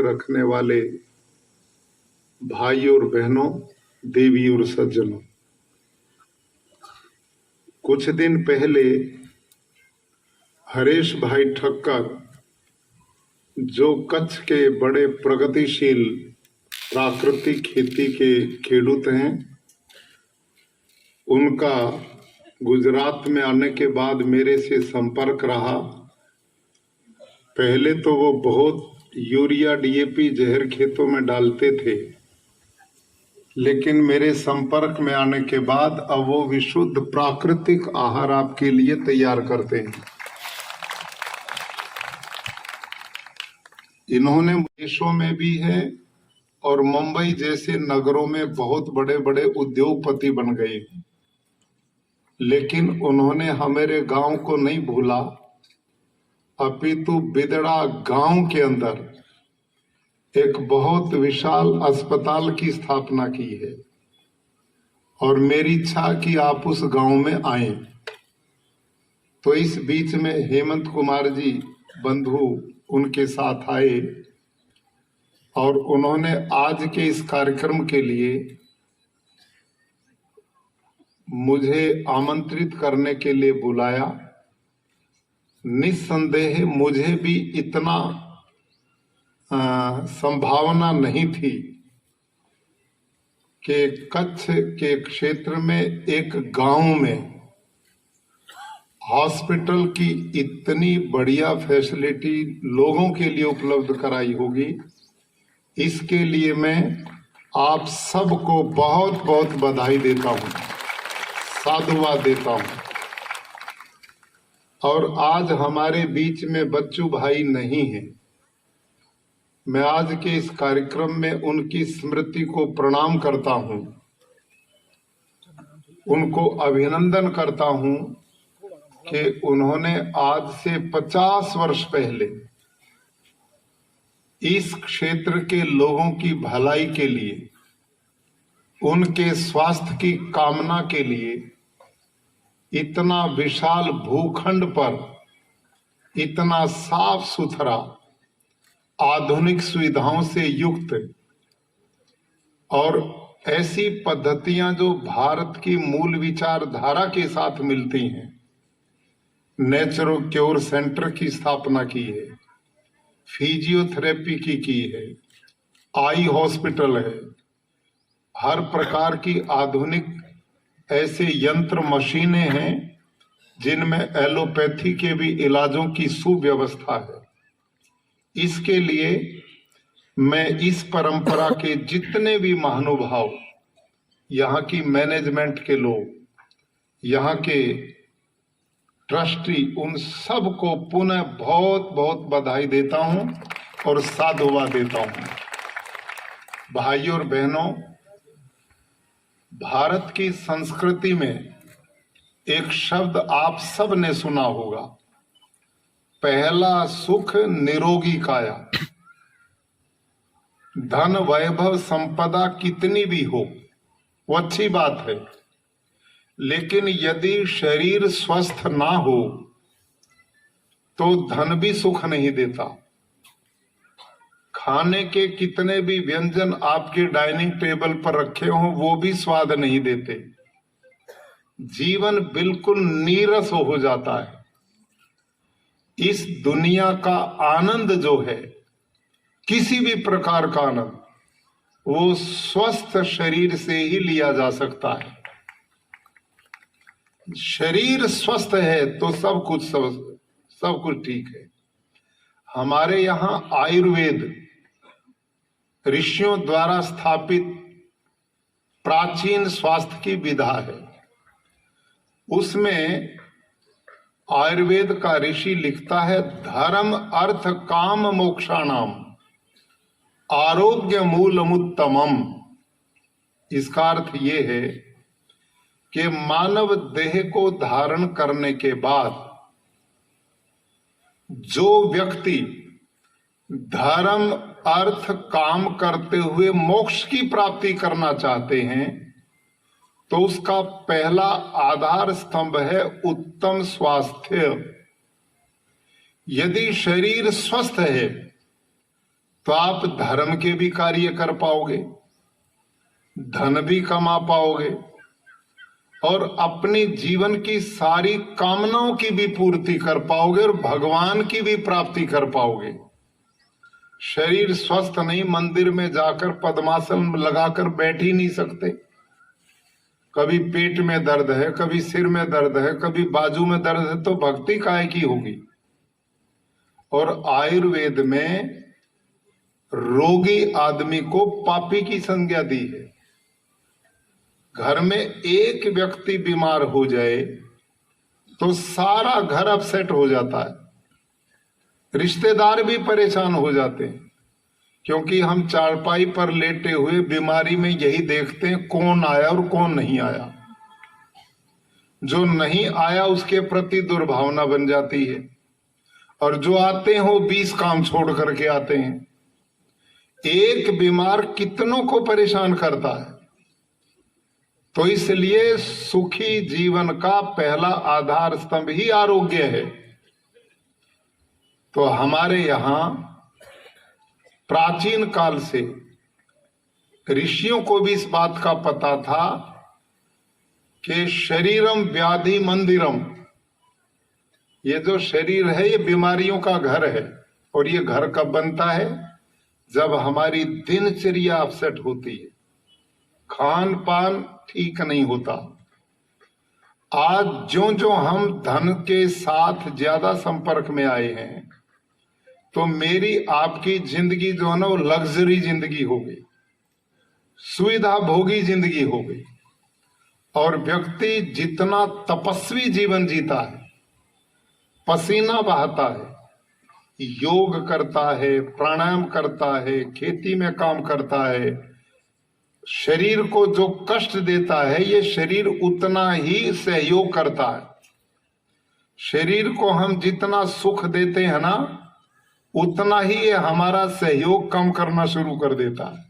रखने वाले भाई और बहनों, देवी और सज्जनों, कुछ दिन पहले हरेश भाई ठक्कर, जो कच्छ के बड़े प्रगतिशील प्राकृतिक खेती के खेडूत हैं, उनका गुजरात में आने के बाद मेरे से संपर्क रहा। पहले तो वो बहुत यूरिया डीएपी जहर खेतों में डालते थे, लेकिन मेरे संपर्क में आने के बाद अब वो विशुद्ध प्राकृतिक आहार आपके लिए तैयार करते हैं। इन्होंने देशों में भी है और मुंबई जैसे नगरों में बहुत बड़े बड़े उद्योगपति बन गए हैं, लेकिन उन्होंने हमारे गांव को नहीं भूला, अपितु बिदड़ा गांव के अंदर एक बहुत विशाल अस्पताल की स्थापना की है और मेरी इच्छा कि आप उस गांव में आए। तो इस बीच में हेमंत कुमार जी बंधु उनके साथ आए और उन्होंने आज के इस कार्यक्रम के लिए मुझे आमंत्रित करने के लिए बुलाया। निस्संदेह मुझे भी इतना संभावना नहीं थी कि कच्छ के क्षेत्र में एक गांव में हॉस्पिटल की इतनी बढ़िया फैसिलिटी लोगों के लिए उपलब्ध कराई होगी। इसके लिए मैं आप सबको बहुत बहुत बधाई देता हूं, साधुवाद देता हूं। और आज हमारे बीच में बच्चू भाई नहीं है। मैं आज के इस कार्यक्रम में उनकी स्मृति को प्रणाम करता हूं, उनको अभिनंदन करता हूं कि उन्होंने आज से 50 वर्ष पहले इस क्षेत्र के लोगों की भलाई के लिए, उनके स्वास्थ्य की कामना के लिए इतना विशाल भूखंड पर इतना साफ सुथरा आधुनिक सुविधाओं से युक्त और ऐसी पद्धतियां जो भारत की मूल विचारधारा के साथ मिलती हैं, नेचुरो क्योर सेंटर की स्थापना की है, फिजियोथेरेपी की है, आई हॉस्पिटल है, हर प्रकार की आधुनिक ऐसे यंत्र मशीनें हैं जिनमें एलोपैथी के भी इलाजों की सुव्यवस्था है। इसके लिए मैं इस परंपरा के जितने भी महानुभाव, यहाँ की मैनेजमेंट के लोग, यहाँ के ट्रस्टी, उन सब को पुनः बहुत बहुत बधाई देता हूं और साधुवाद देता हूं। भाइयों और बहनों, भारत की संस्कृति में एक शब्द आप सब ने सुना होगा, पहला सुख निरोगी काया। धन वैभव संपदा कितनी भी हो वो अच्छी बात है, लेकिन यदि शरीर स्वस्थ ना हो तो धन भी सुख नहीं देता। खाने के कितने भी व्यंजन आपके डाइनिंग टेबल पर रखे हों वो भी स्वाद नहीं देते। जीवन बिल्कुल नीरस हो जाता है। इस दुनिया का आनंद जो है, किसी भी प्रकार का आनंद, वो स्वस्थ शरीर से ही लिया जा सकता है। शरीर स्वस्थ है तो सब कुछ ठीक है। हमारे यहाँ आयुर्वेद ऋषियों द्वारा स्थापित प्राचीन स्वास्थ्य की विधा है। उसमें आयुर्वेद का ऋषि लिखता है, धर्म अर्थ काम मोक्षाणाम आरोग्य मूलमुत्तमम। इसका अर्थ ये है कि मानव देह को धारण करने के बाद जो व्यक्ति धर्म अर्थ काम करते हुए मोक्ष की प्राप्ति करना चाहते हैं तो उसका पहला आधार स्तंभ है उत्तम स्वास्थ्य। यदि शरीर स्वस्थ है तो आप धर्म के भी कार्य कर पाओगे, धन भी कमा पाओगे और अपनी जीवन की सारी कामनाओं की भी पूर्ति कर पाओगे और भगवान की भी प्राप्ति कर पाओगे। शरीर स्वस्थ नहीं, मंदिर में जाकर पद्मासन लगाकर बैठ ही नहीं सकते। कभी पेट में दर्द है, कभी सिर में दर्द है, कभी बाजू में दर्द है, तो भक्ति काहे की होगी। और आयुर्वेद में रोगी आदमी को पापी की संज्ञा दी है। घर में एक व्यक्ति बीमार हो जाए तो सारा घर अपसेट हो जाता है, रिश्तेदार भी परेशान हो जाते हैं, क्योंकि हम चारपाई पर लेटे हुए बीमारी में यही देखते हैं कौन आया और कौन नहीं आया। जो नहीं आया उसके प्रति दुर्भावना बन जाती है और जो आते हैं वो 20 काम छोड़ करके आते हैं। एक बीमार कितनों को परेशान करता है। तो इसलिए सुखी जीवन का पहला आधार स्तंभ ही आरोग्य है। तो हमारे यहां प्राचीन काल से ऋषियों को भी इस बात का पता था कि शरीरम व्याधि मंदिरम, ये जो शरीर है ये बीमारियों का घर है। और ये घर कब बनता है? जब हमारी दिनचर्या अपसेट होती है, खान पान ठीक नहीं होता। आज जो जो हम धन के साथ ज्यादा संपर्क में आए हैं, तो मेरी आपकी जिंदगी जो है ना वो लग्जरी जिंदगी हो गई, सुविधा भोगी जिंदगी हो गई। और व्यक्ति जितना तपस्वी जीवन जीता है, पसीना बहाता है, योग करता है, प्राणायाम करता है, खेती में काम करता है, शरीर को जो कष्ट देता है ये शरीर उतना ही सहयोग करता है। शरीर को हम जितना सुख देते हैं ना, उतना ही ये हमारा सहयोग कम करना शुरू कर देता है।